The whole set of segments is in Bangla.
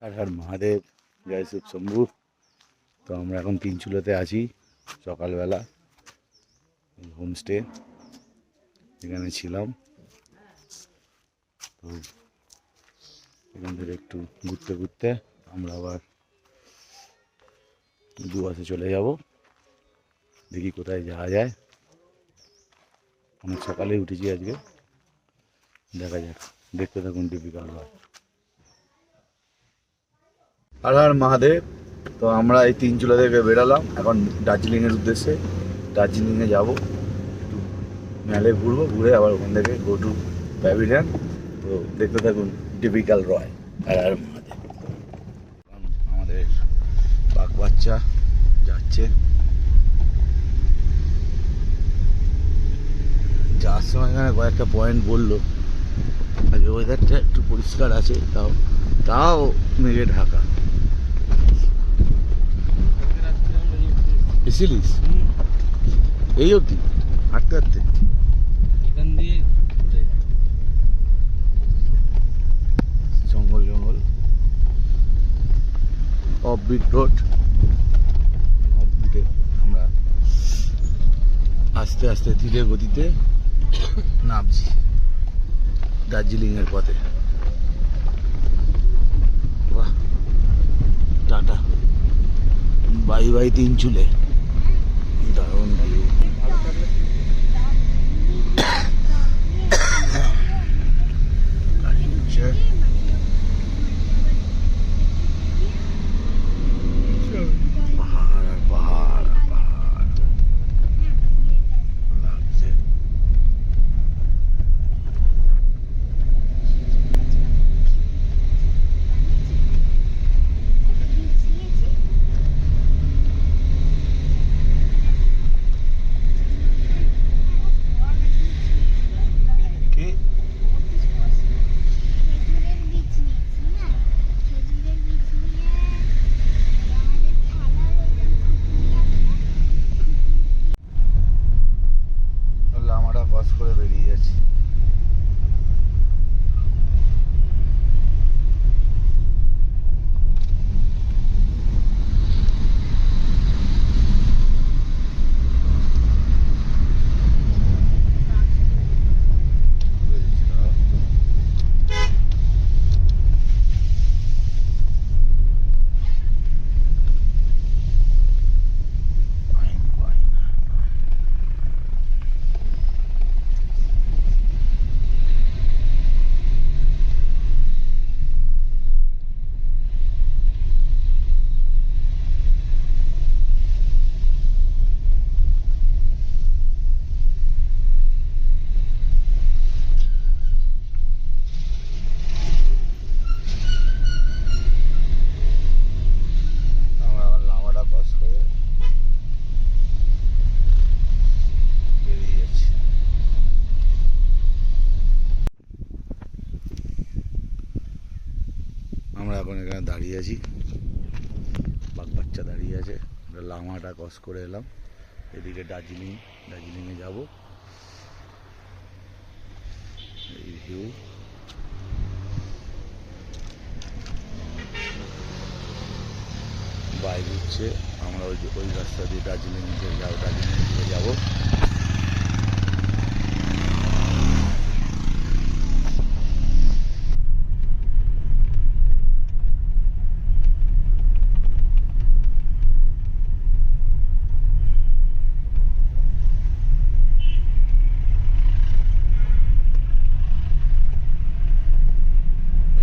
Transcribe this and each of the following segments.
হর হর মহাদেব, জয় শিব শম্ভু। তো আমরা এখন তিনচুলাতে আছি। সকালবেলা হোমস্টে এখানে ছিলাম। তো এখান থেকে একটু ঘুরতে ঘুরতে আমরা আবার দুয়াসে চলে যাব। দেখি কোথায় যাওয়া যায়। অনেক সকালে উঠেছি আজকে, দেখা যাক। দেখতে থাকুন টিপিক্যাল হয়। হর হর মহাদেব। তো আমরা এই তিনচুলা থেকে বেরালাম এখন দার্জিলিংয়ের উদ্দেশ্যে। দার্জিলিংয়ে যাব, একটু মেলে ঘুরবো, ঘুরে আবার ওখান থেকে গো টু প্যাভিলিয়ন। তো দেখতে থাকুন টিপিক্যাল রয়। হর হর মহাদেব। আমাদের বাঘ বাচ্চা যাচ্ছে। যাওয়ার সময় এখানে কয়েকটা পয়েন্ট বললো। আজকে ওয়েদারটা একটু পরিষ্কার আছে, তাও তাও মেঘে ঢাকা। এসিলিস এই অবধি হাঁটতে হাঁটতে এখান দিয়ে জঙ্গল জঙ্গল, অফবিট রোড। অফবিটে আমরা আস্তে আস্তে ধীরে গতিতে নামছি দার্জিলিংয়ের পথে। বাহ, টাটা, বাই বাই তিনচুলে। দারুণ ভিউ। গাড়ি ঢুকছে। পাহাড় আর পাহাড় আর পাহাড় লাগছে। কি লামাটা ক্রস করে বেরিয়ে যাচ্ছি। আমরা এখন লামাটা ক্রস করে বেরিয়ে যাচ্ছি। আমরা এখন এখানে দাঁড়িয়ে আছি, বাঘ বাচ্চা দাঁড়িয়ে আছে। আমরা লামাটা ক্রস করে এলাম এদিকে দার্জিলিংয়ে যাব। এই ভিউ। বাইক উঠছে, আমরা ওই রাস্তা দিয়ে দার্জিলিং দিকে যাবো।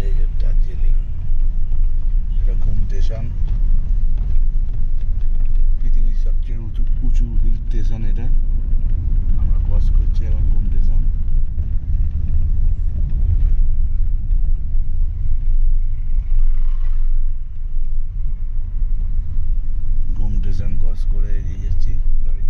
এই যে দার্জিলিং, এটা ঘুম স্টেশন, পৃথিবীর সবচেয়ে উঁচু হিল স্টেশন এটা। আমরা ক্রস করছি এখন ঘুম স্টেশন। ঘুম স্টেশন ক্রস করে এগিয়ে যাচ্ছি গাড়ি।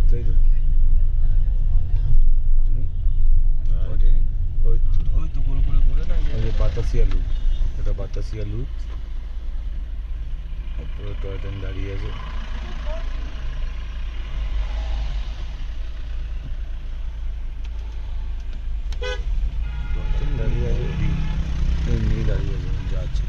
তাই তো ওই তো ঘুরে ঘুরে ঘুরে না বাতাসিয়া লুপ, এটা বাতাসিয়া লুপ। টয় ট্রেন দাঁড়িয়ে আছে। টয় ট্রেন দাঁড়িয়ে আছে, এমনি দাঁড়িয়ে আছে যাচ্ছে।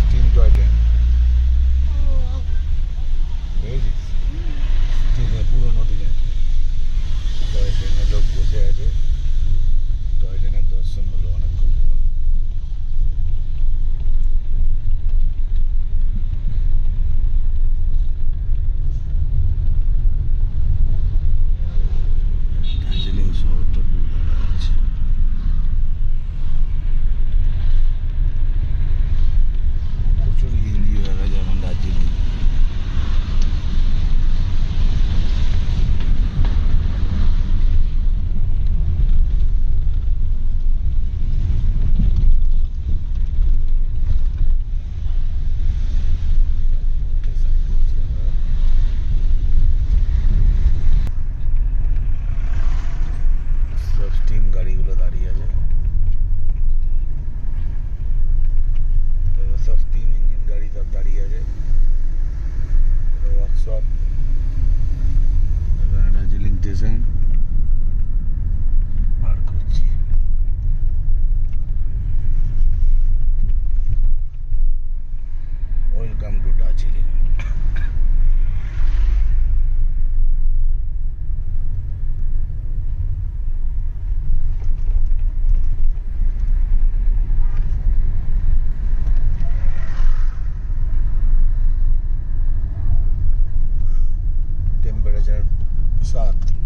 স্টিম টয় ট্রেন বুঝেছিস? স্টিমে পুরোনো দিনের টয় ট্রেনে লোক বসে আছে। টয় ট্রেনের দর্শন হলো অনেকক্ষণ পর। দার্জিলিং শহরটা পুরো দেখা যাচ্ছে। প্রচুর হিন্দি দেখা যায় এখন দার্জিলিং। সব স্টিম গাড়িগুলো দাঁড়িয়ে আছে, সব স্টিম ইঞ্জিন গাড়ি সব দাঁড়িয়ে আছে। ওয়ার্কশপ দার্জিলিং স্টেশন পার করছি। Welcome to Darjeeling. টেম্পারেচার 7।